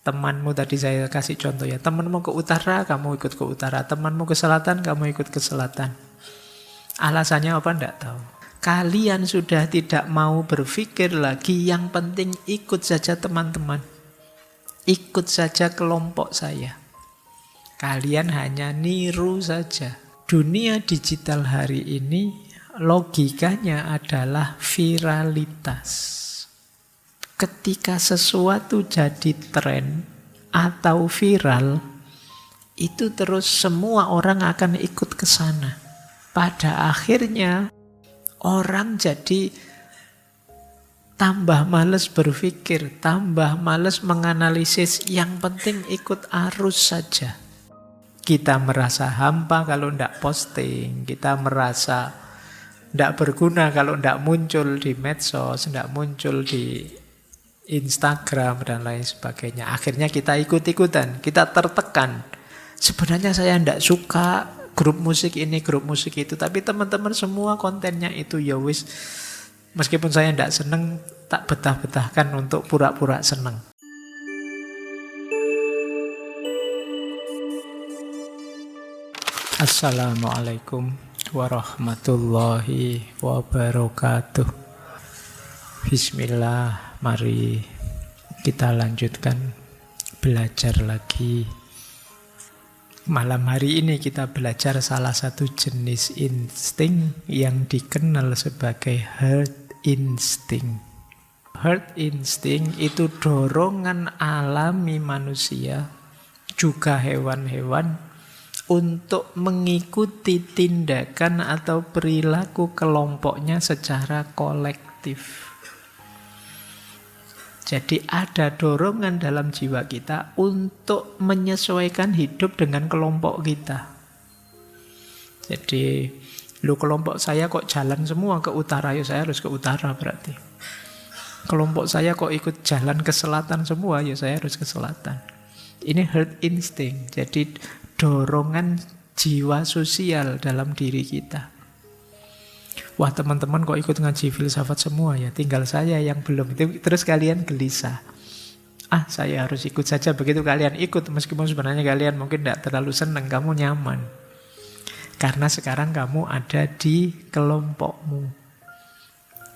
Temanmu tadi saya kasih contoh ya. Temanmu ke utara, kamu ikut ke utara. Temanmu ke selatan, kamu ikut ke selatan. Alasannya apa? Tidak tahu. Kalian sudah tidak mau berpikir lagi. Yang penting ikut saja teman-teman. Ikut saja kelompok saya. Kalian hanya niru saja. Dunia digital hari ini logikanya adalah viralitas. Ketika sesuatu jadi tren atau viral, itu terus semua orang akan ikut ke sana. Pada akhirnya orang jadi tambah males berpikir, tambah males menganalisis, yang penting ikut arus saja. Kita merasa hampa kalau tidak posting, kita merasa tidak berguna kalau tidak muncul di medsos, tidak muncul di Instagram dan lain sebagainya. Akhirnya kita ikut-ikutan, kita tertekan. Sebenarnya saya tidak suka grup musik ini, grup musik itu, tapi teman-teman semua kontennya itu, ya wis. Meskipun saya tidak senang, tak betah-betahkan untuk pura-pura senang. Assalamualaikum warahmatullahi wabarakatuh. Bismillah. Mari kita lanjutkan belajar lagi. Malam hari ini kita belajar salah satu jenis insting yang dikenal sebagai herd instinct. Herd instinct itu dorongan alami manusia, juga hewan-hewan, untuk mengikuti tindakan atau perilaku kelompoknya secara kolektif. Jadi ada dorongan dalam jiwa kita untuk menyesuaikan hidup dengan kelompok kita. Jadi, kelompok saya kok jalan semua ke utara, ya saya harus ke utara berarti. Kelompok saya kok ikut jalan ke selatan semua, ya saya harus ke selatan. Ini herd instinct, jadi dorongan jiwa sosial dalam diri kita. Wah, teman-teman kok ikut ngaji filsafat semua ya, tinggal saya yang belum. Terus kalian gelisah. Saya harus ikut saja. Begitu kalian ikut, meskipun sebenarnya kalian mungkin tidak terlalu senang, kamu nyaman. Karena sekarang kamu ada di kelompokmu.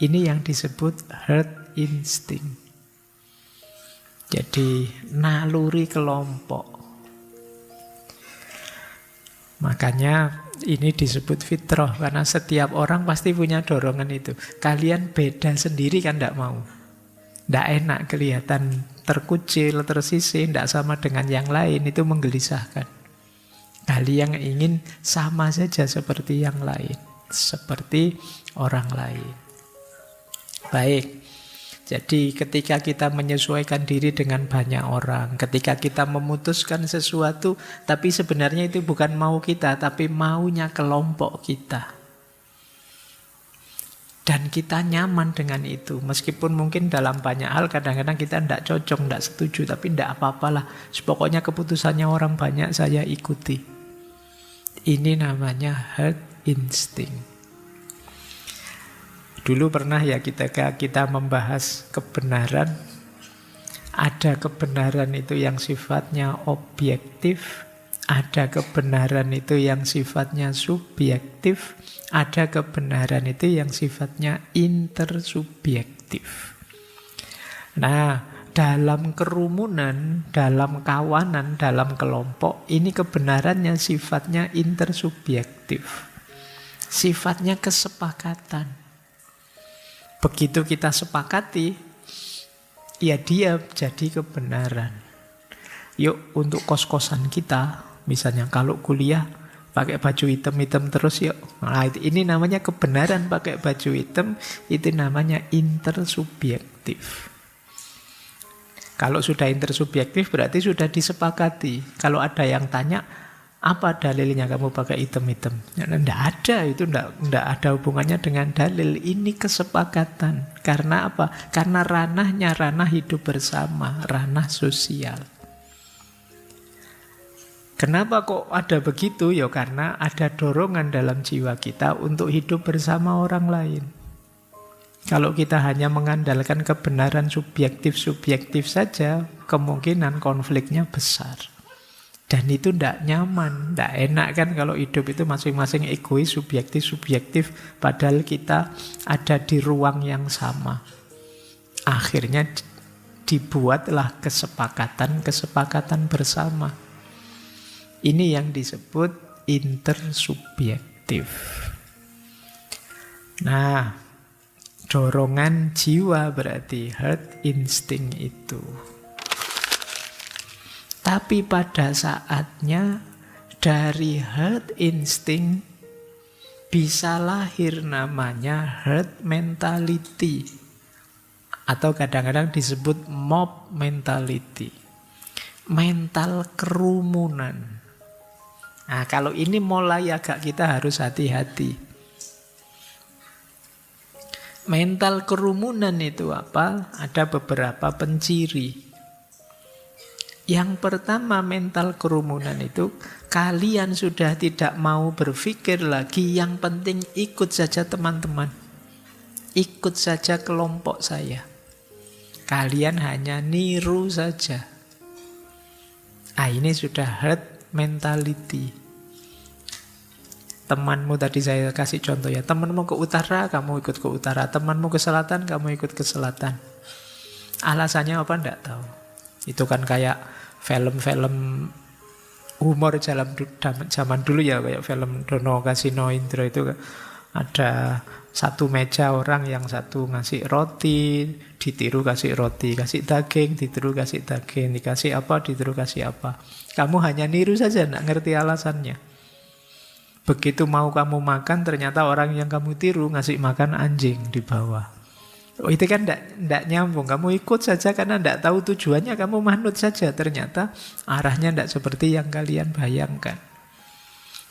Ini yang disebut herd instinct. Jadi naluri kelompok. Makanya ini disebut fitrah, karena setiap orang pasti punya dorongan itu. Kalian beda sendiri kan tidak mau. Tidak enak kelihatan terkucil, tersisih, tidak sama dengan yang lain, itu menggelisahkan. Kalian ingin sama saja seperti yang lain, seperti orang lain. Baik. Jadi ketika kita menyesuaikan diri dengan banyak orang, ketika kita memutuskan sesuatu, tapi sebenarnya itu bukan mau kita, tapi maunya kelompok kita. Dan kita nyaman dengan itu, meskipun mungkin dalam banyak hal kadang-kadang kita tidak cocok, tidak setuju, tapi tidak apa-apalah. Pokoknya keputusannya orang banyak saya ikuti. Ini namanya herd instinct. Dulu pernah ya kita membahas kebenaran. Ada kebenaran itu yang sifatnya objektif, ada kebenaran itu yang sifatnya subjektif, ada kebenaran itu yang sifatnya intersubjektif. Nah, dalam kerumunan, dalam kawanan, dalam kelompok, ini kebenarannya sifatnya intersubjektif. Sifatnya kesepakatan. Begitu kita sepakati, ya dia jadi kebenaran. Yuk untuk kos-kosan kita, misalnya kalau kuliah pakai baju hitam-hitam terus yuk. Nah, ini namanya kebenaran pakai baju hitam, itu namanya intersubjektif. Kalau sudah intersubjektif berarti sudah disepakati. Kalau ada yang tanya, apa dalilnya kamu pakai hitam-hitam? Tidak ada, itu tidak ada hubungannya dengan dalil. Ini kesepakatan. Karena apa? Karena ranahnya ranah hidup bersama, ranah sosial. Kenapa kok ada begitu? Ya karena ada dorongan dalam jiwa kita untuk hidup bersama orang lain. Kalau kita hanya mengandalkan kebenaran subjektif-subjektif saja, kemungkinan konfliknya besar. Dan itu tidak nyaman, tidak enak kan kalau hidup itu masing-masing egois, subjektif-subjektif, padahal kita ada di ruang yang sama. Akhirnya dibuatlah kesepakatan bersama. Ini yang disebut intersubjektif. Nah, dorongan jiwa berarti herd instinct itu. Tapi pada saatnya dari herd instinct bisa lahir namanya herd mentality. Atau kadang-kadang disebut mob mentality. Mental kerumunan. Nah, kalau ini mulai agak kita harus hati-hati. Mental kerumunan itu apa? Ada beberapa penciri. Yang pertama mental kerumunan itu, kalian sudah tidak mau berpikir lagi, yang penting ikut saja teman-teman. Ikut saja kelompok saya. Kalian hanya niru saja. Ini sudah herd mentality. Temanmu tadi saya kasih contoh ya. Temanmu ke utara, kamu ikut ke utara. Temanmu ke selatan, kamu ikut ke selatan. Alasannya apa? Enggak tahu. Itu kan kayak film-film humor zaman dulu ya. Kayak film Dono Kasino Indro itu ada satu meja orang, yang satu ngasih roti, ditiru kasih roti, kasih daging, ditiru kasih daging, dikasih apa, ditiru kasih apa. Kamu hanya niru saja, enggak ngerti alasannya. Begitu mau kamu makan, ternyata orang yang kamu tiru ngasih makan anjing di bawah. Itu kan enggak nyambung. Kamu ikut saja karena enggak tahu tujuannya, kamu manut saja. Ternyata arahnya enggak seperti yang kalian bayangkan.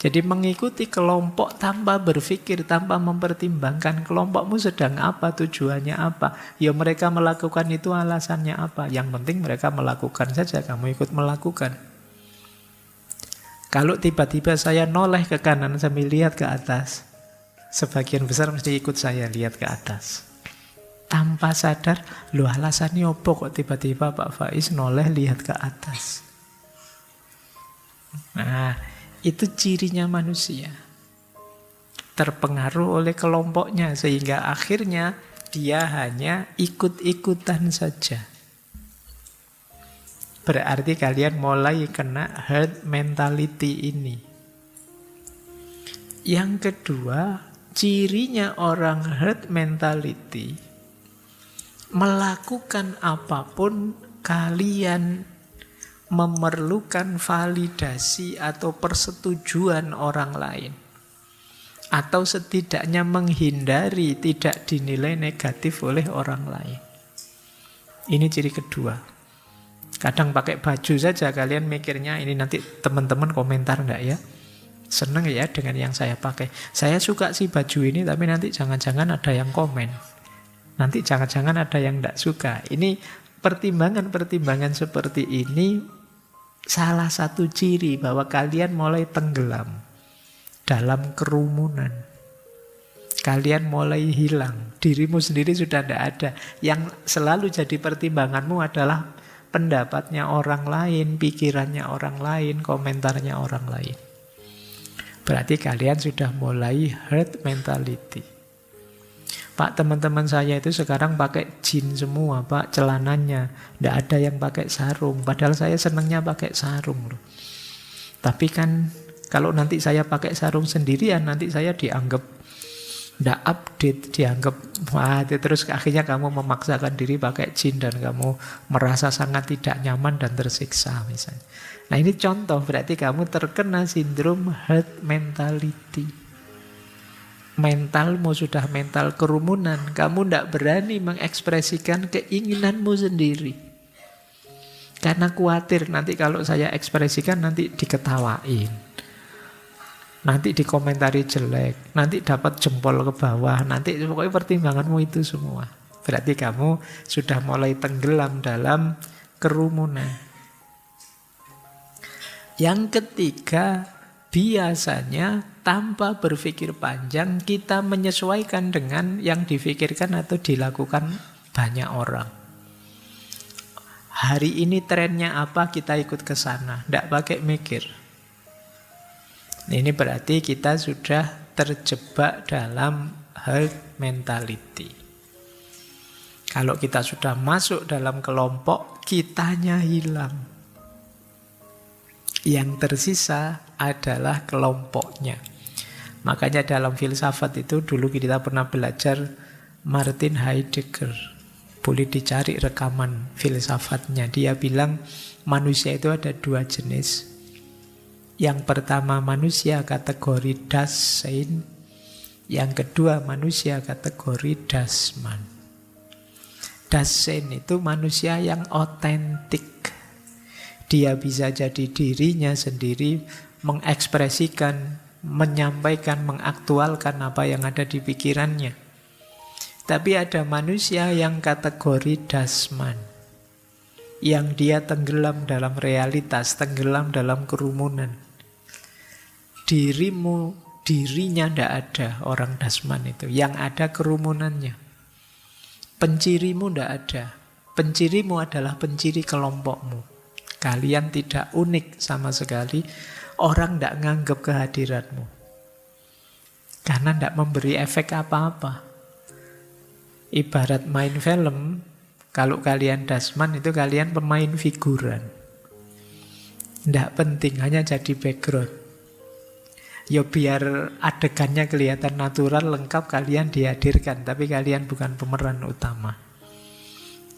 Jadi mengikuti kelompok tanpa berpikir, tanpa mempertimbangkan kelompokmu sedang apa, tujuannya apa. Ya mereka melakukan itu alasannya apa. Yang penting mereka melakukan saja, kamu ikut melakukan. Kalau tiba-tiba saya noleh ke kanan sambil lihat ke atas, sebagian besar mesti ikut saya lihat ke atas. Tanpa sadar, loh alasannya apa kok tiba-tiba Pak Faiz noleh lihat ke atas. Nah, itu cirinya manusia. Terpengaruh oleh kelompoknya sehingga akhirnya dia hanya ikut-ikutan saja. Berarti kalian mulai kena herd mentality ini. Yang kedua, cirinya orang herd mentality, melakukan apapun kalian memerlukan validasi atau persetujuan orang lain. Atau setidaknya menghindari tidak dinilai negatif oleh orang lain. Ini ciri kedua. Kadang pakai baju saja kalian mikirnya ini nanti teman-teman komentar enggak ya? Seneng ya dengan yang saya pakai. Saya suka sih baju ini, tapi nanti jangan-jangan ada yang komen. Nanti jangan-jangan ada yang enggak suka. Ini pertimbangan-pertimbangan seperti ini salah satu ciri bahwa kalian mulai tenggelam dalam kerumunan. Kalian mulai hilang. Dirimu sendiri sudah tidak ada. Yang selalu jadi pertimbanganmu adalah pendapatnya orang lain, pikirannya orang lain, komentarnya orang lain. Berarti kalian sudah mulai herd mentality. Pak, teman-teman saya itu sekarang pakai jeans semua, Pak, celananya. Tidak ada yang pakai sarung. Padahal saya senangnya pakai sarung loh. Tapi kan kalau nanti saya pakai sarung sendirian, nanti saya dianggap tidak update, dianggap wah, terus akhirnya kamu memaksakan diri pakai jeans dan kamu merasa sangat tidak nyaman dan tersiksa misalnya. Nah ini contoh, berarti kamu terkena sindrom herd mentality. Mentalmu sudah mental kerumunan. Kamu tidak berani mengekspresikan keinginanmu sendiri. Karena khawatir nanti kalau saya ekspresikan nanti diketawain. Nanti dikomentari jelek. Nanti dapat jempol ke bawah. Nanti pokoknya pertimbanganmu itu semua. Berarti kamu sudah mulai tenggelam dalam kerumunan. Yang ketiga, biasanya tanpa berpikir panjang kita menyesuaikan dengan yang difikirkan atau dilakukan banyak orang. Hari ini trennya apa, kita ikut ke sana, tidak pakai mikir. Ini berarti kita sudah terjebak dalam herd mentality. Kalau kita sudah masuk dalam kelompok, kitanya hilang. Yang tersisa adalah kelompoknya. Makanya dalam filsafat itu dulu kita pernah belajar Martin Heidegger. Boleh dicari rekaman filsafatnya. Dia bilang manusia itu ada dua jenis. Yang pertama manusia kategori Dasein. Yang kedua manusia kategori Dasman. Dasein itu manusia yang otentik. Dia bisa jadi dirinya sendiri, mengekspresikan, menyampaikan, mengaktualkan apa yang ada di pikirannya. Tapi ada manusia yang kategori Dasman, yang dia tenggelam dalam realitas, tenggelam dalam kerumunan. Dirinya tidak ada orang Dasman itu. Yang ada kerumunannya. Pencirimu tidak ada. Pencirimu adalah penciri kelompokmu. Kalian tidak unik sama sekali. Orang tidak nganggap kehadiranmu. Karena tidak memberi efek apa-apa. Ibarat main film, kalau kalian Dasman itu kalian pemain figuran. Tidak penting, hanya jadi background. Ya biar adegannya kelihatan natural, lengkap, kalian dihadirkan. Tapi kalian bukan pemeran utama.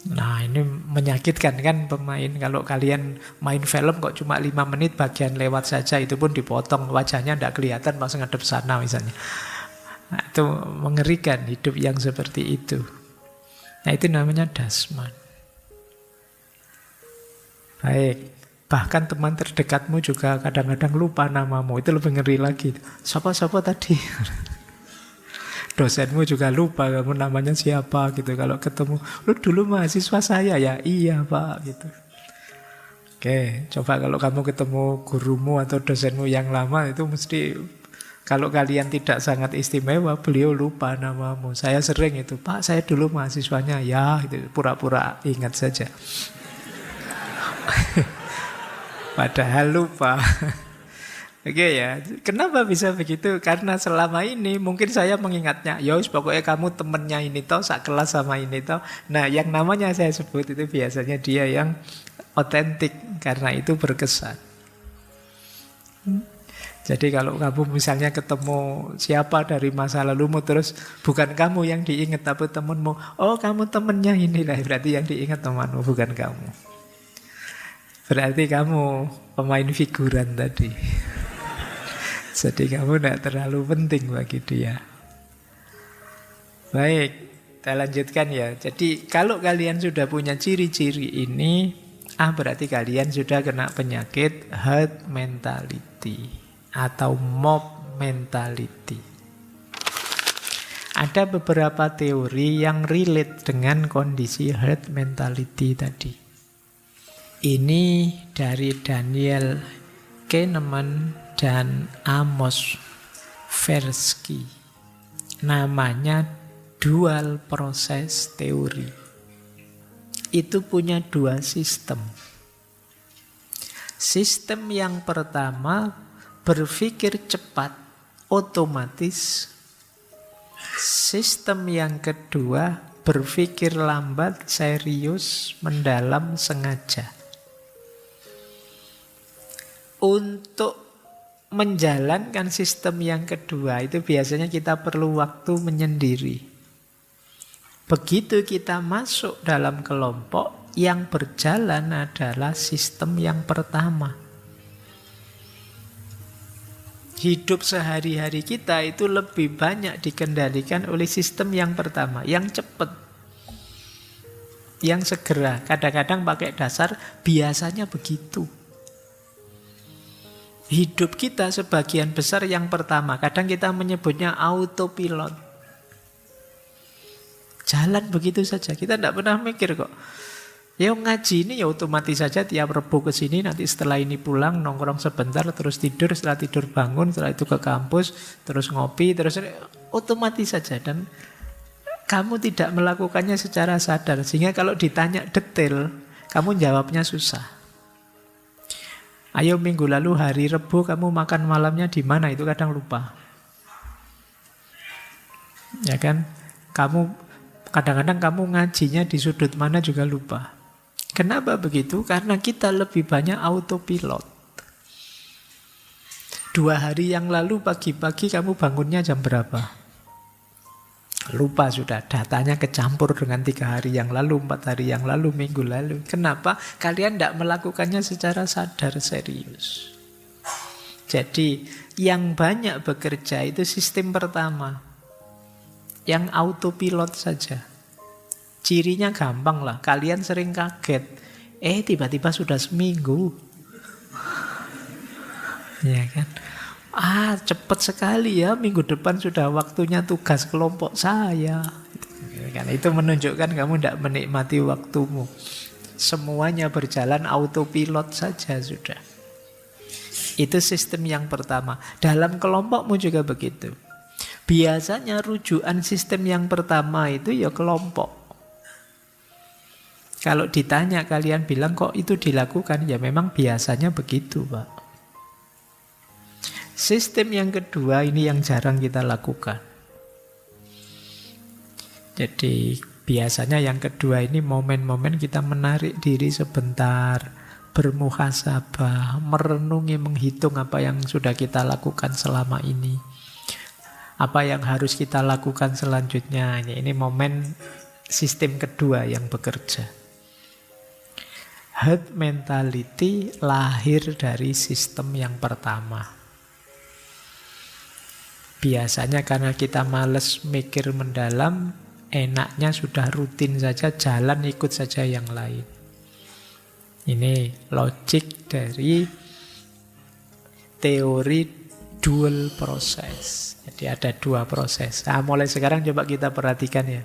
Nah ini menyakitkan kan pemain. Kalau kalian main film kok cuma 5 menit bagian lewat saja, itu pun dipotong, wajahnya tidak kelihatan pas ngadep sana misalnya. Nah, itu mengerikan hidup yang seperti itu. Nah itu namanya Dasman. Baik. Bahkan teman terdekatmu juga kadang-kadang lupa namamu. Itu lebih ngeri lagi. Siapa tadi? Dosenmu juga lupa kamu namanya siapa gitu. Kalau ketemu, lu dulu mahasiswa saya ya? Iya Pak gitu. Oke, coba kalau kamu ketemu gurumu atau dosenmu yang lama, itu mesti, kalau kalian tidak sangat istimewa, beliau lupa namamu. Saya sering itu, Pak saya dulu mahasiswanya ya gitu. Pura-pura ingat saja. Padahal lupa. Oke ya, kenapa bisa begitu? Karena selama ini mungkin saya mengingatnya, yos pokoknya kamu temennya ini toh, sak kelas sama ini toh. Nah yang namanya saya sebut itu biasanya dia yang otentik, karena itu berkesan. Jadi kalau kamu misalnya ketemu siapa dari masa lalumu, terus bukan kamu yang diingat tapi temenmu, oh kamu temennya inilah, berarti yang diingat temanmu bukan kamu. Berarti kamu pemain figuran tadi. Jadi kamu tidak terlalu penting bagi dia. Baik, kita lanjutkan ya. Jadi kalau kalian sudah punya ciri-ciri ini, berarti kalian sudah kena penyakit herd mentality atau mob mentality. Ada beberapa teori yang relate dengan kondisi herd mentality tadi. Ini dari Daniel Kahneman dan Amos Tversky. Namanya dual proses teori. Itu punya dua sistem. Sistem yang pertama berpikir cepat, otomatis. Sistem yang kedua berpikir lambat, serius, mendalam, sengaja. Untuk menjalankan sistem yang kedua itu biasanya kita perlu waktu menyendiri. Begitu kita masuk dalam kelompok, yang berjalan adalah sistem yang pertama. Hidup sehari-hari kita itu lebih banyak dikendalikan oleh sistem yang pertama, yang cepat, yang segera. Kadang-kadang pakai dasar biasanya begitu. Hidup kita sebagian besar yang pertama. Kadang kita menyebutnya autopilot. Jalan begitu saja. Kita tidak pernah mikir kok. Ya ngaji ini ya otomatis saja tiap Rebo ke sini, nanti setelah ini pulang nongkrong sebentar, terus tidur, setelah tidur bangun, setelah itu ke kampus, terus ngopi, terus otomatis saja. Dan kamu tidak melakukannya secara sadar, sehingga kalau ditanya detail, kamu jawabnya susah. Ayo minggu lalu hari Rebo kamu makan malamnya di mana? Itu kadang lupa. Ya kan? Kadang-kadang kamu ngajinya di sudut mana juga lupa. Kenapa begitu? Karena kita lebih banyak autopilot. 2 hari yang lalu pagi-pagi kamu bangunnya jam berapa? Lupa sudah, datanya kecampur dengan 3 hari yang lalu, 4 hari yang lalu, minggu lalu. Kenapa? Kalian tidak melakukannya secara sadar, serius. Jadi yang banyak bekerja itu sistem pertama, yang autopilot saja. Cirinya gampang lah, kalian sering kaget. Tiba-tiba sudah seminggu. Ya kan? Cepat sekali ya, minggu depan sudah waktunya tugas kelompok saya. Itu menunjukkan kamu tidak menikmati waktumu. Semuanya berjalan autopilot saja sudah. Itu sistem yang pertama. Dalam kelompokmu juga begitu. Biasanya rujukan sistem yang pertama itu ya kelompok. Kalau ditanya kalian bilang kok itu dilakukan, ya memang biasanya begitu, Pak. Sistem yang kedua ini yang jarang kita lakukan. Jadi biasanya yang kedua ini momen-momen kita menarik diri sebentar, bermuhasabah, merenungi, menghitung apa yang sudah kita lakukan selama ini. Apa yang harus kita lakukan selanjutnya. Ini momen sistem kedua yang bekerja. Herd mentality lahir dari sistem yang pertama. Biasanya karena kita males mikir mendalam, enaknya sudah rutin saja, jalan ikut saja yang lain. Ini logik dari teori dual proses. Jadi ada 2 proses. Mulai sekarang coba kita perhatikan ya.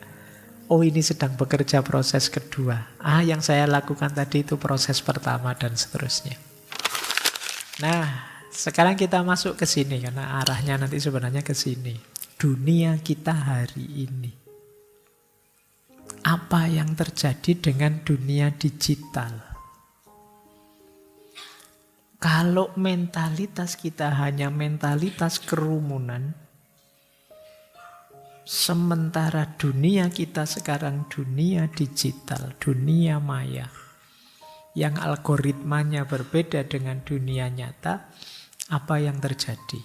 Ini sedang bekerja proses kedua. Yang saya lakukan tadi itu proses pertama dan seterusnya. Nah, sekarang kita masuk ke sini karena arahnya nanti sebenarnya ke sini. Dunia kita hari ini. Apa yang terjadi dengan dunia digital? Kalau mentalitas kita hanya mentalitas kerumunan, sementara dunia kita sekarang dunia digital, dunia maya, yang algoritmanya berbeda dengan dunia nyata, apa yang terjadi?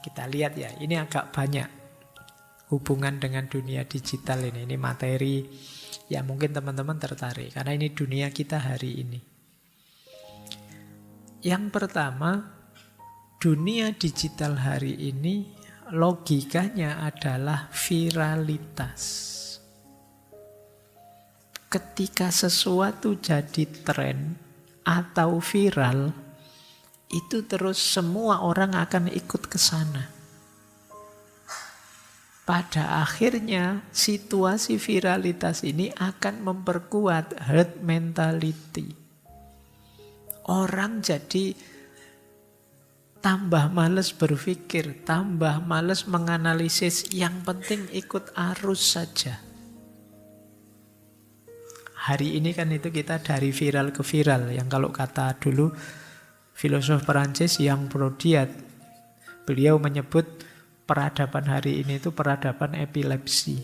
Kita lihat ya, ini agak banyak hubungan dengan dunia digital ini. Ini materi ya mungkin teman-teman tertarik, karena ini dunia kita hari ini. Yang pertama, dunia digital hari ini logikanya adalah viralitas. Ketika sesuatu jadi tren atau viral, itu terus semua orang akan ikut ke sana. Pada akhirnya situasi viralitas ini akan memperkuat herd mentality. Orang jadi tambah males berpikir, tambah males menganalisis, yang penting ikut arus saja. Hari ini kan itu kita dari viral ke viral, yang kalau kata dulu filosof Perancis yang Brodiat, beliau menyebut peradaban hari ini itu peradaban epilepsi.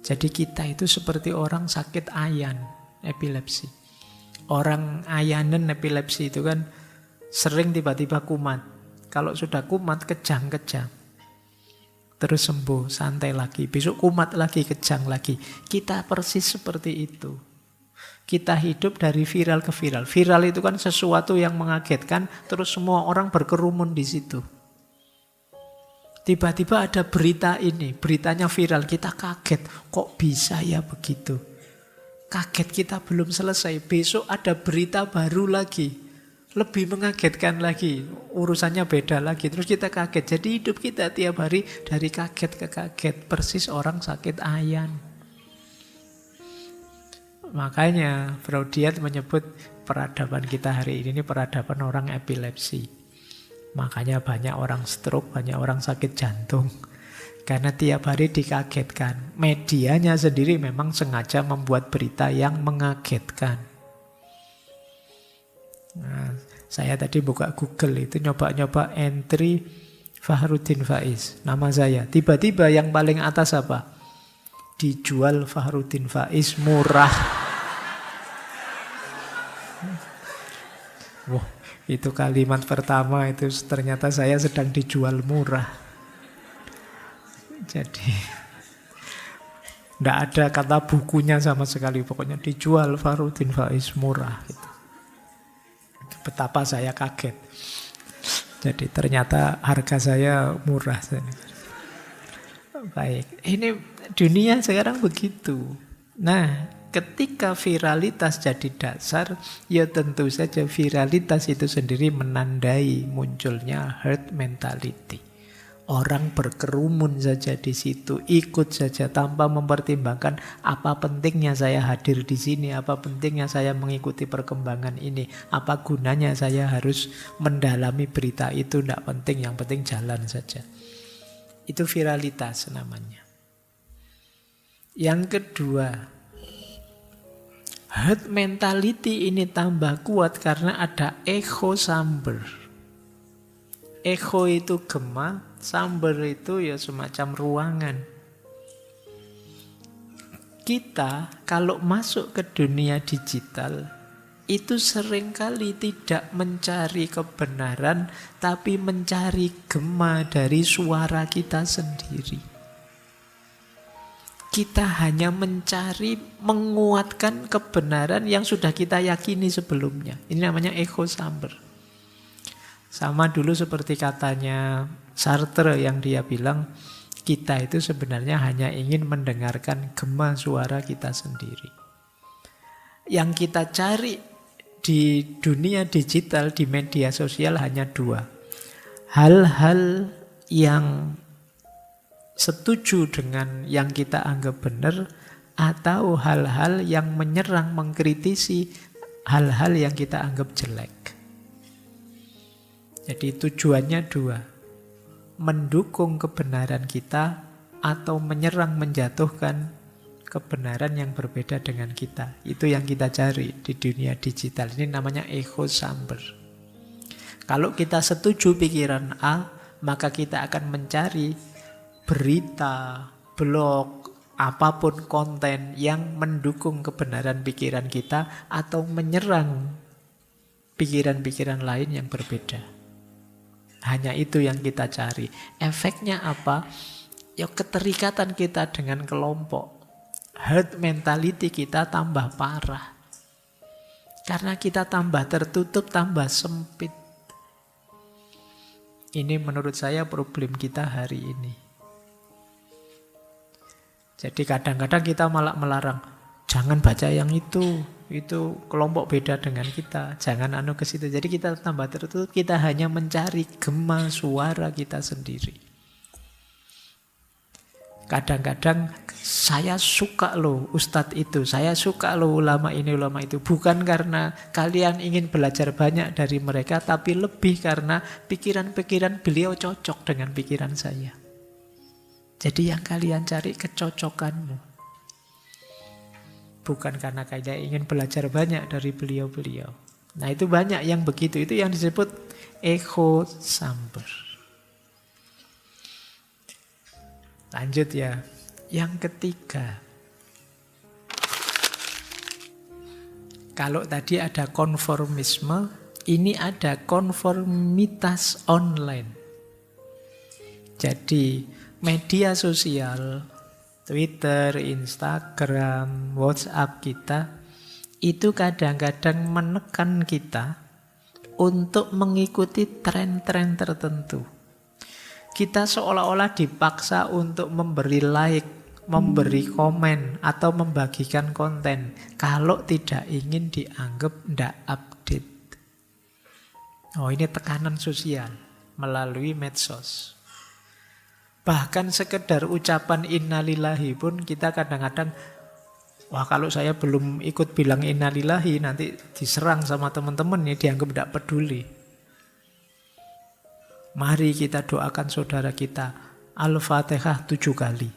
Jadi kita itu seperti orang sakit ayan, epilepsi. Orang ayanen epilepsi itu kan sering tiba-tiba kumat. Kalau sudah kumat, kejang-kejang. Terus sembuh, santai lagi. Besok kumat lagi, kejang lagi. Kita persis seperti itu. Kita hidup dari viral ke viral. Viral itu kan sesuatu yang mengagetkan, terus semua orang berkerumun di situ. Tiba-tiba ada berita ini, beritanya viral. Kita kaget, kok bisa ya begitu? Kaget kita belum selesai. Besok ada berita baru lagi. Lebih mengagetkan lagi, urusannya beda lagi. Terus kita kaget. Jadi hidup kita tiap hari dari kaget ke kaget. Persis orang sakit ayan. Makanya Freudian menyebut peradaban kita hari ini peradaban orang epilepsi. Makanya banyak orang stroke, banyak orang sakit jantung. Karena tiap hari dikagetkan. Medianya sendiri memang sengaja membuat berita yang mengagetkan. Nah, saya tadi buka Google itu nyoba-nyoba entry Fakhruddin Faiz. Nama saya. Tiba-tiba yang paling atas apa? Dijual Fakhruddin Faiz murah. Wah, itu kalimat pertama itu ternyata saya sedang dijual murah. Jadi tidak ada kata bukunya sama sekali. Pokoknya dijual Fakhruddin Faiz murah gitu. Betapa saya kaget. Jadi ternyata harga saya murah. Baik, ini dunia sekarang begitu. Nah, ketika viralitas jadi dasar, ya tentu saja viralitas itu sendiri menandai munculnya herd mentality. Orang berkerumun saja di situ, ikut saja tanpa mempertimbangkan apa pentingnya saya hadir di sini, apa pentingnya saya mengikuti perkembangan ini, apa gunanya saya harus mendalami berita itu, tidak penting, yang penting jalan saja. Itu viralitas namanya. Yang kedua, herd mentality ini tambah kuat karena ada echo chamber. Echo itu gema, chamber itu ya semacam ruangan. Kita kalau masuk ke dunia digital, itu seringkali tidak mencari kebenaran, tapi mencari gema dari suara kita sendiri. Kita hanya mencari menguatkan kebenaran yang sudah kita yakini sebelumnya. Ini namanya echo chamber. Sama dulu seperti katanya Sartre yang dia bilang, kita itu sebenarnya hanya ingin mendengarkan gema suara kita sendiri. Yang kita cari di dunia digital, di media sosial hanya dua. Hal-hal yang setuju dengan yang kita anggap benar, atau hal-hal yang menyerang, mengkritisi hal-hal yang kita anggap jelek. Jadi tujuannya dua, mendukung kebenaran kita atau menyerang, menjatuhkan kebenaran yang berbeda dengan kita. Itu yang kita cari di dunia digital. Ini namanya echo chamber. Kalau kita setuju pikiran A, maka kita akan mencari berita, blog, apapun konten yang mendukung kebenaran pikiran kita atau menyerang pikiran-pikiran lain yang berbeda. Hanya itu yang kita cari. Efeknya apa? Ya keterikatan kita dengan kelompok. Herd mentality kita tambah parah. Karena kita tambah tertutup, tambah sempit. Ini menurut saya problem kita hari ini. Jadi kadang-kadang kita malah melarang, jangan baca yang itu kelompok beda dengan kita, jangan anu ke situ. Jadi kita tambah tertutup, kita hanya mencari gema suara kita sendiri. Kadang-kadang saya suka loh ustadz itu, saya suka loh ulama ini, ulama itu. Bukan karena kalian ingin belajar banyak dari mereka, tapi lebih karena pikiran-pikiran beliau cocok dengan pikiran saya. Jadi yang kalian cari kecocokanmu. Bukan karena kalian ingin belajar banyak dari beliau-beliau. Nah itu banyak yang begitu. Itu yang disebut echo chamber. Lanjut ya. Yang ketiga. Kalau tadi ada konformisme, ini ada konformitas online. Jadi media sosial, Twitter, Instagram, WhatsApp kita, itu kadang-kadang menekan kita untuk mengikuti tren-tren tertentu. Kita seolah-olah dipaksa untuk memberi like, memberi komen, atau membagikan konten. Kalau tidak ingin dianggap tidak update. Oh, ini tekanan sosial melalui medsos. Bahkan sekedar ucapan innalillahi pun kita kadang-kadang Wah, kalau saya belum ikut bilang innalillahi, nanti diserang sama teman-teman, ya dianggap tidak peduli. Mari kita doakan saudara kita. Al-Fatihah 7 kali.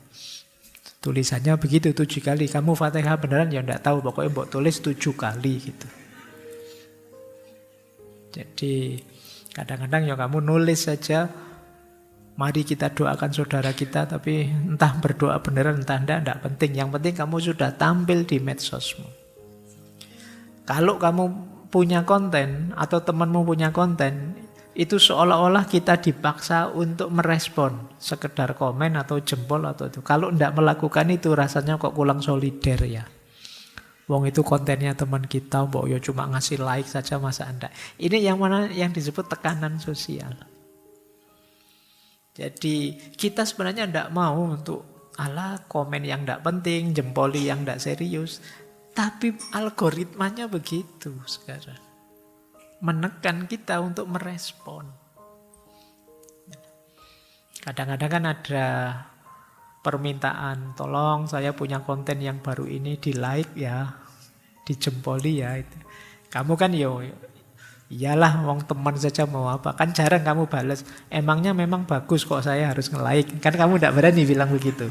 Tulisannya begitu 7 kali. Kamu Fatihah beneran ya enggak tahu. Pokoknya mbok tulis 7 kali gitu. Jadi kadang-kadang ya kamu nulis saja. Mari kita doakan saudara kita, tapi entah berdoa beneran, entah enggak penting. Yang penting kamu sudah tampil di medsosmu. Kalau kamu punya konten, atau temanmu punya konten, itu seolah-olah kita dipaksa untuk merespon. Sekedar komen atau jempol atau itu. Kalau enggak melakukan itu, rasanya kok kurang solider ya. Wong itu kontennya teman kita, mbok yo cuma ngasih like saja, masa enggak. Ini yang mana yang disebut tekanan sosial. Jadi kita sebenarnya tidak mau untuk komen yang tidak penting, jempoli yang tidak serius. Tapi algoritmanya begitu sekarang. Menekan kita untuk merespon. Kadang-kadang kan ada permintaan, tolong saya punya konten yang baru ini di like ya, dijempoli ya. Kamu kan iyalah, wong teman saja mau apa. Kan jarang kamu balas. Emangnya memang bagus kok saya harus nge-like. Kan kamu tidak berani bilang begitu.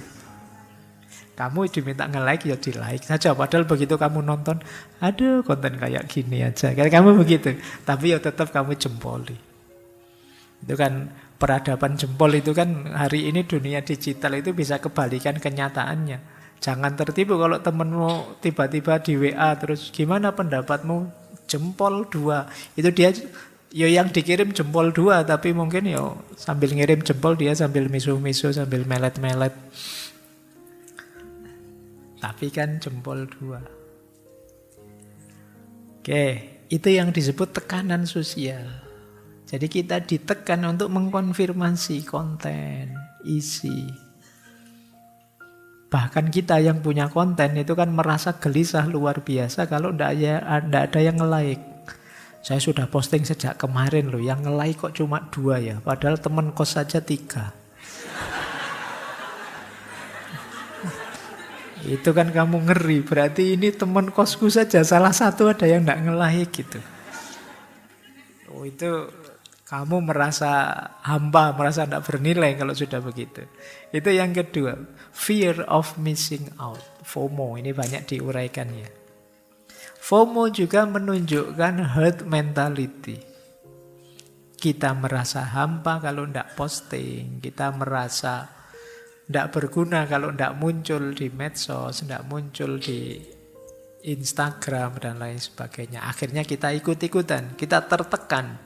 Kamu diminta nge-like ya di-like saja. Padahal begitu kamu nonton, aduh konten kayak gini aja. Kan kamu begitu. Tapi ya tetap kamu jempoli. Itu kan peradaban jempol itu kan hari ini dunia digital itu bisa kebalikan kenyataannya. Jangan tertipu kalau temenmu tiba-tiba di WA terus gimana pendapatmu? Jempol 2. Itu dia yang dikirim jempol 2, tapi mungkin sambil ngirim jempol dia sambil misu-misu, sambil melet-melet. Tapi kan jempol 2. Oke, itu yang disebut tekanan sosial. Jadi kita ditekan untuk mengkonfirmasi konten, isi. Bahkan kita yang punya konten itu kan merasa gelisah luar biasa kalau tidak ada yang nge-like. Saya sudah posting sejak kemarin loh, yang nge-like kok cuma 2 ya. Padahal teman kos saja 3. Itu kan kamu ngeri, berarti ini teman kosku saja salah satu ada yang tidak nge-like gitu. Oh, itu kamu merasa hampa, merasa tidak bernilai kalau sudah begitu. Itu yang kedua, fear of missing out, FOMO. Ini banyak diuraikan ya. FOMO juga menunjukkan herd mentality. Kita merasa hampa kalau tidak posting. Kita merasa tidak berguna kalau tidak muncul di medsos, tidak muncul di Instagram dan lain sebagainya. Akhirnya kita ikut-ikutan, kita tertekan.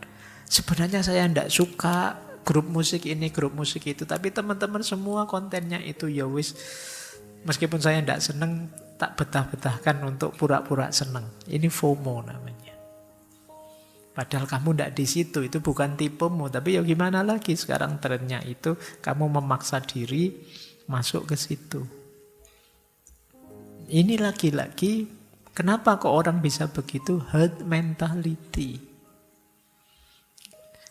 Sebenarnya saya tidak suka grup musik ini, grup musik itu. Tapi teman-teman semua kontennya itu ya wis. Meskipun saya tidak senang, tak betah-betahkan untuk pura-pura senang. Ini FOMO namanya. Padahal kamu tidak di situ, itu bukan tipemu. Tapi ya gimana lagi, sekarang trennya itu kamu memaksa diri masuk ke situ. Ini lagi-lagi, kenapa kok orang bisa begitu? Herd mentality.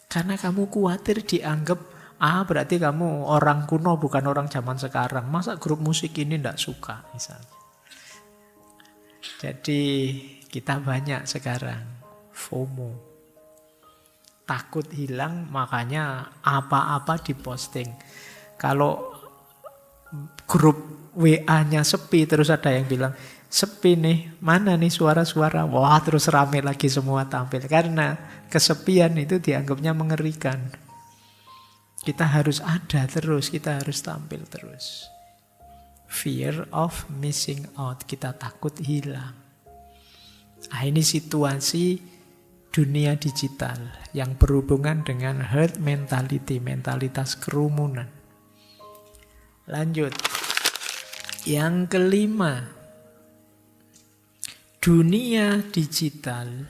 Karena kamu khawatir dianggap, berarti kamu orang kuno bukan orang zaman sekarang. Masa grup musik ini tidak suka misalnya. Jadi kita banyak sekarang FOMO. Takut hilang, makanya apa-apa diposting. Kalau grup WA-nya sepi, terus ada yang bilang, sepi nih, mana nih suara-suara? Wah, terus rame lagi semua tampil. Karena kesepian itu dianggapnya mengerikan. Kita harus ada terus, kita harus tampil terus. Fear of missing out, kita takut hilang. Ini situasi dunia digital yang berhubungan dengan herd mentality, mentalitas kerumunan. Lanjut. Yang kelima, dunia digital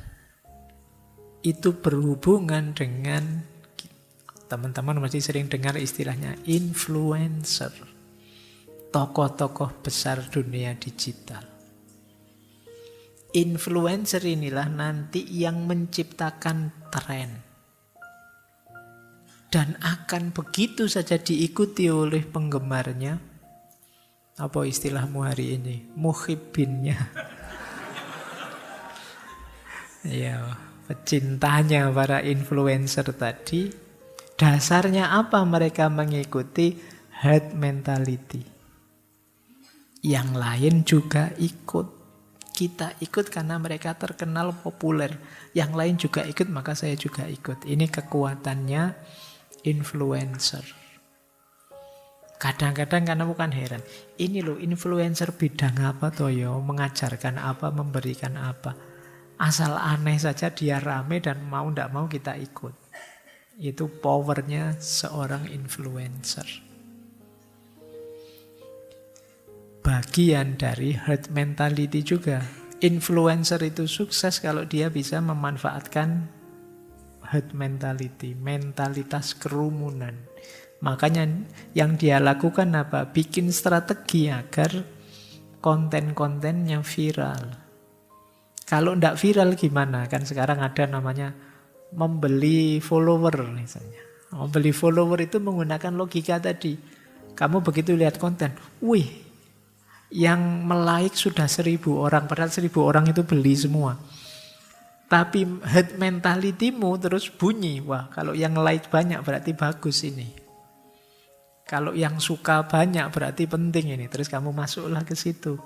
itu berhubungan dengan, teman-teman masih sering dengar istilahnya influencer, tokoh-tokoh besar dunia digital. Influencer inilah nanti yang menciptakan tren dan akan begitu saja diikuti oleh penggemarnya Apa istilahmu hari ini? Muhibbinnya. Ya, pecintanya para influencer tadi. Dasarnya apa mereka mengikuti herd mentality? Yang lain juga ikut. Kita ikut karena mereka terkenal populer. Yang lain juga ikut, maka saya juga ikut. Ini kekuatannya influencer. Kadang-kadang karena bukan heran. Ini loh influencer bidang apa toyo, mengajarkan apa, memberikan apa. Asal aneh saja dia rame dan mau tidak mau kita ikut. Itu powernya seorang influencer. Bagian dari herd mentality juga. Influencer itu sukses kalau dia bisa memanfaatkan herd mentality, mentalitas kerumunan. Makanya yang dia lakukan apa? Bikin strategi agar konten-kontennya viral. Kalau tidak viral gimana? Kan sekarang ada namanya membeli follower misalnya. Membeli follower itu menggunakan logika tadi. Kamu begitu lihat konten, wih, yang like sudah 1.000 orang, padahal 1.000 orang itu beli semua. Tapi herd mentality-mu terus bunyi, wah kalau yang like banyak berarti bagus ini. Kalau yang suka banyak berarti penting ini. Terus kamu masuklah ke situ.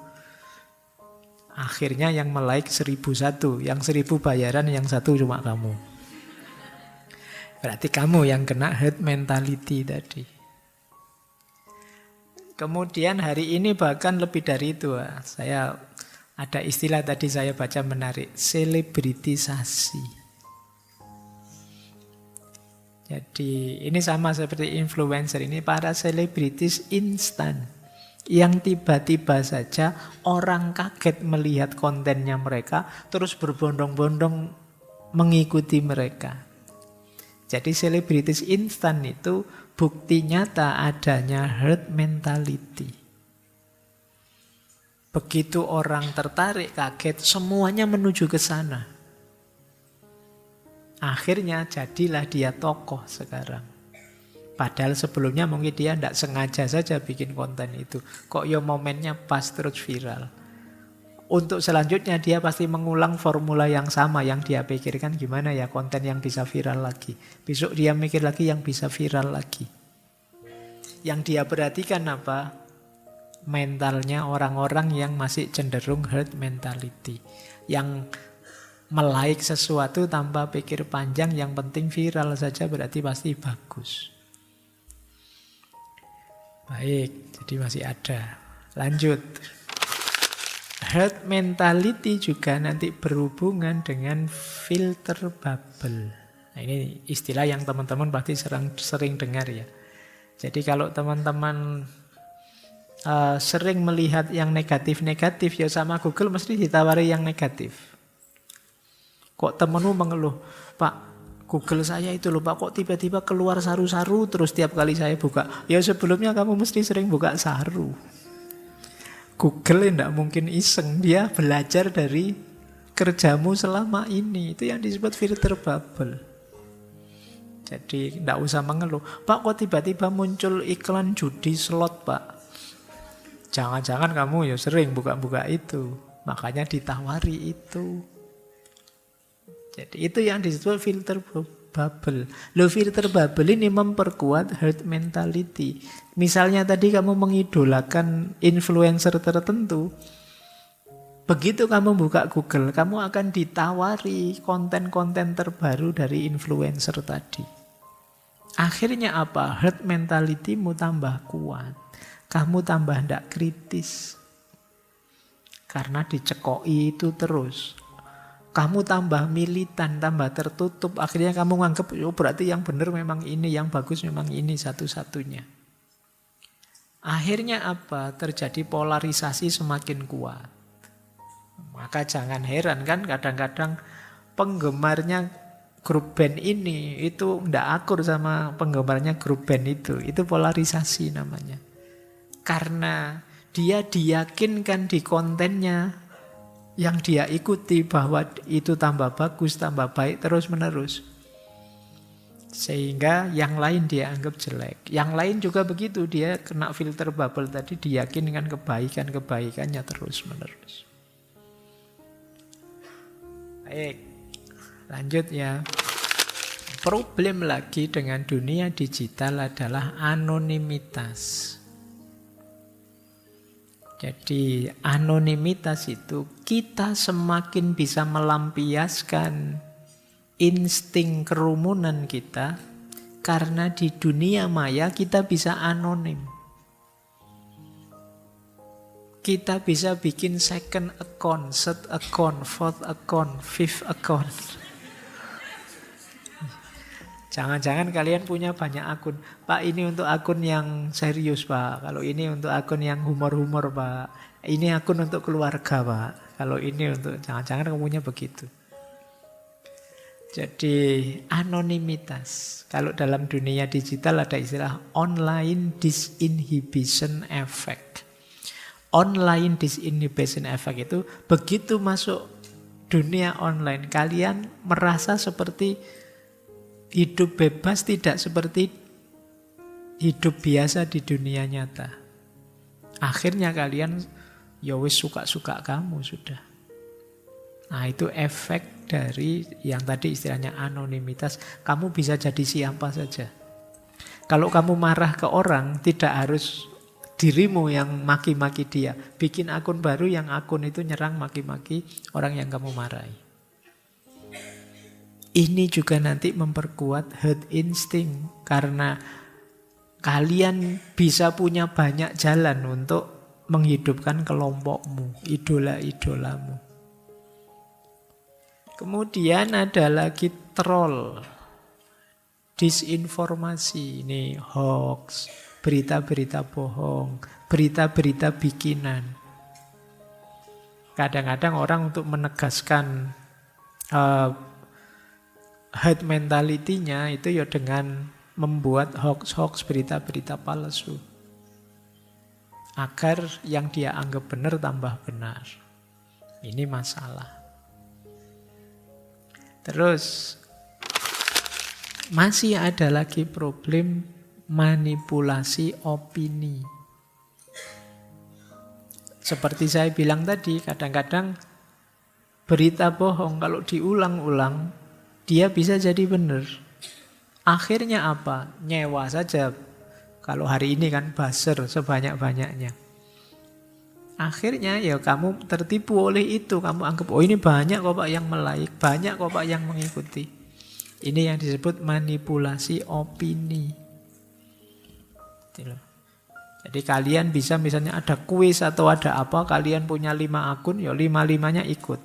Akhirnya yang like 1.001, yang 1.000 bayaran, yang 1 cuma kamu. Berarti kamu yang kena herd mentality tadi. Kemudian hari ini bahkan lebih dari itu. Saya ada istilah tadi saya baca menarik, selebritisasi. Jadi ini sama seperti influencer ini, para selebritis instan. Yang tiba-tiba saja orang kaget melihat kontennya mereka, terus berbondong-bondong mengikuti mereka. Jadi selebritis instan itu bukti nyata adanya herd mentality. Begitu orang tertarik, kaget, semuanya menuju ke sana. Akhirnya jadilah dia tokoh sekarang. Padahal sebelumnya mungkin dia tidak sengaja saja bikin konten itu. Kok ya momennya pas terus viral. Untuk selanjutnya dia pasti mengulang formula yang sama yang dia pikirkan gimana ya konten yang bisa viral lagi. Besok dia mikir lagi yang bisa viral lagi. Yang dia perhatikan apa? Mentalnya orang-orang yang masih cenderung herd mentality. Yang melike sesuatu tanpa pikir panjang, yang penting viral saja berarti pasti bagus. Baik, jadi masih ada. Lanjut. Herd mentality juga nanti berhubungan dengan filter bubble. Nah, ini istilah yang teman-teman pasti sering dengar ya. Jadi kalau teman-teman sering melihat yang negatif-negatif, ya sama Google mesti ditawari yang negatif. Kok temenmu mengeluh, Pak, Google saya itu loh Pak, kok tiba-tiba keluar saru-saru terus tiap kali saya buka. Ya sebelumnya kamu mesti sering buka saru. Google tidak mungkin iseng, dia belajar dari kerjamu selama ini. Itu yang disebut filter bubble. Jadi tidak usah mengeluh, Pak kok tiba-tiba muncul iklan judi slot Pak. Jangan-jangan kamu ya sering buka-buka itu, makanya ditawari itu. Jadi itu yang disebut filter bubble. Loh, filter bubble ini memperkuat herd mentality. Misalnya tadi kamu mengidolakan influencer tertentu. Begitu kamu buka Google, kamu akan ditawari konten-konten terbaru dari influencer tadi. Akhirnya apa? Herd mentality-mu tambah kuat. Kamu tambah tidak kritis. Karena dicekoi itu terus. Kamu tambah militan, tambah tertutup. Akhirnya kamu nganggep, oh berarti yang benar memang ini, yang bagus memang ini satu-satunya. Akhirnya apa? Terjadi polarisasi semakin kuat. Maka jangan heran kan kadang-kadang penggemarnya grup band ini itu tidak akur sama penggemarnya grup band itu. Itu polarisasi namanya. Karena dia diyakinkan di kontennya yang dia ikuti bahwa itu tambah bagus, tambah baik terus-menerus. Sehingga yang lain dia anggap jelek. Yang lain juga begitu, dia kena filter bubble tadi, diyakin dengan kebaikan-kebaikannya terus-menerus. Baik, lanjut ya. Problem lagi dengan dunia digital adalah anonimitas. Jadi anonimitas itu kita semakin bisa melampiaskan insting kerumunan kita karena di dunia maya kita bisa anonim. Kita bisa bikin second account, third account, fourth account, fifth account. Jangan-jangan kalian punya banyak akun. Pak, ini untuk akun yang serius, Pak. Kalau ini untuk akun yang humor-humor, Pak. Ini akun untuk keluarga, Pak. Kalau ini untuk... Jangan-jangan kamu punya begitu. Jadi anonimitas. Kalau dalam dunia digital ada istilah online disinhibition effect. Online disinhibition effect itu begitu masuk dunia online, kalian merasa seperti hidup bebas, tidak seperti hidup biasa di dunia nyata. Akhirnya kalian ya wis suka-suka kamu sudah. Nah, itu efek dari yang tadi istilahnya anonimitas. Kamu bisa jadi siapa saja. Kalau kamu marah ke orang, tidak harus dirimu yang maki-maki dia. Bikin akun baru yang akun itu nyerang maki-maki orang yang kamu marahi. Ini juga nanti memperkuat herd instinct. Karena kalian bisa punya banyak jalan untuk menghidupkan kelompokmu, idola-idolamu. Kemudian ada lagi troll, disinformasi, ini hoax, berita-berita bohong, berita-berita bikinan. Kadang-kadang orang untuk menegaskan herd mentality-nya itu ya dengan membuat hoax-hoax, berita-berita palsu. Agar yang dia anggap benar tambah benar. Ini masalah. Terus masih ada lagi problem manipulasi opini. Seperti saya bilang tadi, kadang-kadang berita bohong kalau diulang-ulang, dia bisa jadi benar. Akhirnya apa? Nyewa saja. Kalau hari ini kan buzzer sebanyak-banyaknya. Akhirnya ya kamu tertipu oleh itu. Kamu anggap, oh ini banyak kok Pak yang like, banyak kok Pak yang mengikuti. Ini yang disebut manipulasi opini. Jadi kalian bisa misalnya ada kuis atau ada apa, kalian punya 5 akun, ya 5-5-nya ikut.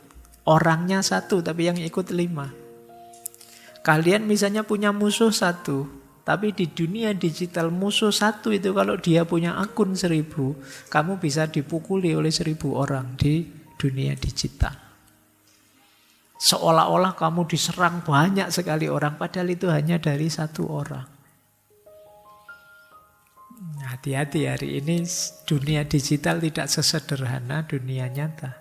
Orangnya 1 tapi yang ikut 5. Kalian misalnya punya musuh 1. Tapi di dunia digital musuh 1 itu kalau dia punya akun 1000, kamu bisa dipukuli oleh 1000 orang di dunia digital. Seolah-olah kamu diserang banyak sekali orang, padahal itu hanya dari 1 orang. Hati-hati, hari ini dunia digital tidak sesederhana dunia nyata.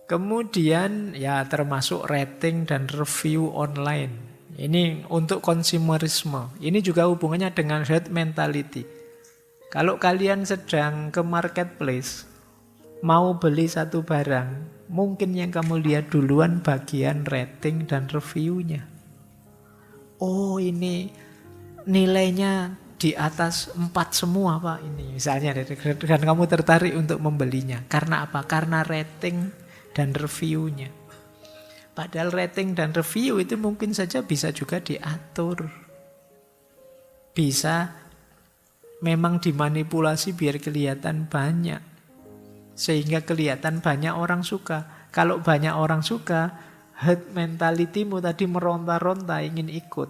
Kemudian ya termasuk rating dan review online. Ini untuk konsumerisme. Ini juga hubungannya dengan herd mentality. Kalau kalian sedang ke marketplace, mau beli satu barang, mungkin yang kamu lihat duluan bagian rating dan reviewnya. Oh, ini nilainya di atas 4 semua Pak ini. Misalnya, dan kamu tertarik untuk membelinya. Karena apa? Karena rating dan reviewnya. Padahal rating dan review itu mungkin saja bisa juga diatur. Bisa memang dimanipulasi biar kelihatan banyak. Sehingga kelihatan banyak orang suka. Kalau banyak orang suka, herd mentality-mu tadi meronta-ronta ingin ikut.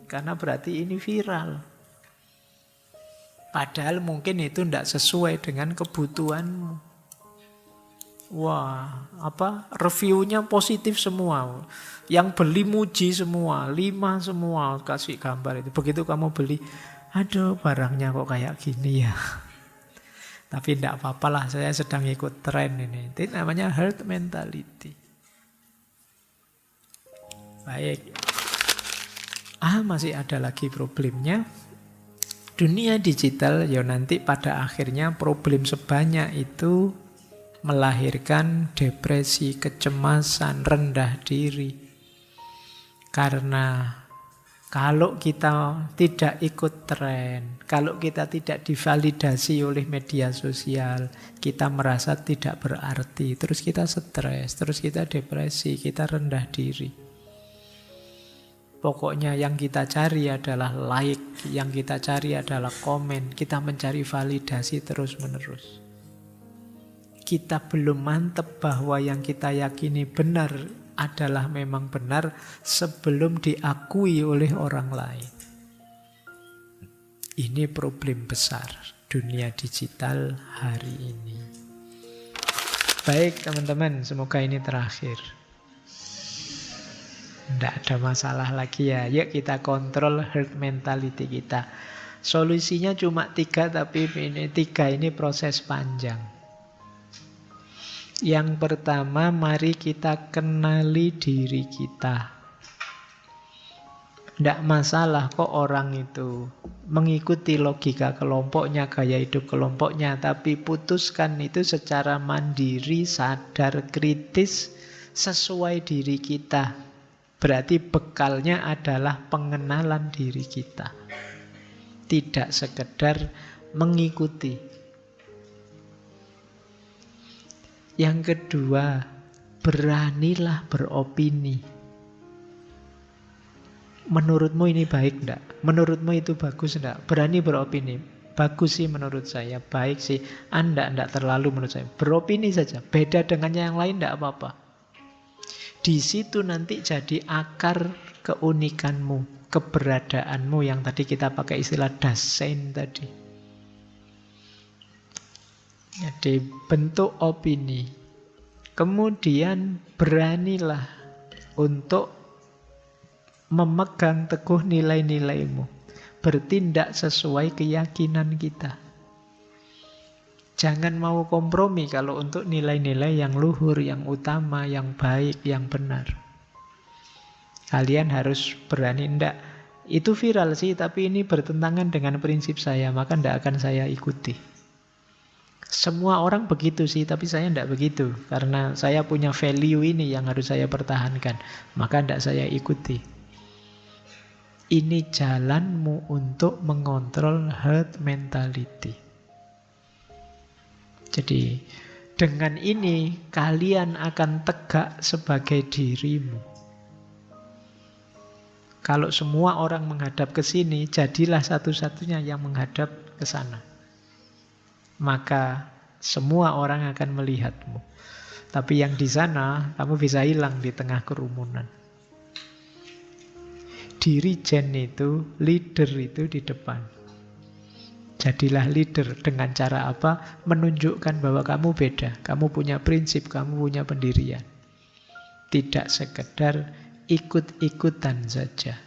Karena berarti ini viral. Padahal mungkin itu tidak sesuai dengan kebutuhanmu. Wah, reviewnya positif semua. Yang beli muji semua, 5 semua kasih gambar itu. Begitu kamu beli, aduh barangnya kok kayak gini ya. Tapi tidak apa-apa lah, saya sedang ikut tren ini. Itu namanya herd mentality. Baik. Masih ada lagi problemnya. Dunia digital ya nanti pada akhirnya problem sebanyak itu melahirkan depresi, kecemasan, rendah diri. Karena kalau kita tidak ikut tren, kalau kita tidak divalidasi oleh media sosial, kita merasa tidak berarti, terus kita stres, terus kita depresi, kita rendah diri. Pokoknya yang kita cari adalah like, yang kita cari adalah komen, kita mencari validasi terus-menerus. Kita belum mantap bahwa yang kita yakini benar adalah memang benar sebelum diakui oleh orang lain. Ini problem besar dunia digital hari ini. Baik teman-teman, semoga ini terakhir. Tidak ada masalah lagi ya. Yuk kita kontrol herd mentality kita. Solusinya cuma 3, tapi ini 3 ini proses panjang. Yang pertama, mari kita kenali diri kita. Tidak masalah kok orang itu mengikuti logika kelompoknya, gaya hidup kelompoknya, tapi putuskan itu secara mandiri, sadar, kritis, sesuai diri kita. Berarti bekalnya adalah pengenalan diri kita. Tidak sekedar mengikuti. Yang kedua, beranilah beropini. Menurutmu ini baik enggak? Menurutmu itu bagus enggak? Berani beropini. Bagus sih menurut saya, baik sih. Anda enggak terlalu menurut saya. Beropini saja, beda dengan yang lain enggak apa-apa. Di situ nanti jadi akar keunikanmu, keberadaanmu yang tadi kita pakai istilah Dasein tadi. Jadi bentuk opini. Kemudian beranilah untuk memegang teguh nilai-nilaimu. Bertindak sesuai keyakinan kita. Jangan mau kompromi kalau untuk nilai-nilai yang luhur, yang utama, yang baik, yang benar. Kalian harus berani. Enggak, itu viral sih, tapi ini bertentangan dengan prinsip saya, maka enggak akan saya ikuti. Semua orang begitu sih, tapi saya tidak begitu. Karena saya punya value ini yang harus saya pertahankan. Maka tidak saya ikuti. Ini jalanmu untuk mengontrol herd mentality. Jadi, dengan ini kalian akan tegak sebagai dirimu. Kalau semua orang menghadap ke sini, jadilah satu-satunya yang menghadap ke sana. Maka semua orang akan melihatmu. Tapi yang di sana, kamu bisa hilang di tengah kerumunan. Dirijen itu, leader itu di depan. Jadilah leader dengan cara apa? Menunjukkan bahwa kamu beda. Kamu punya prinsip, kamu punya pendirian. Tidak sekedar ikut-ikutan saja.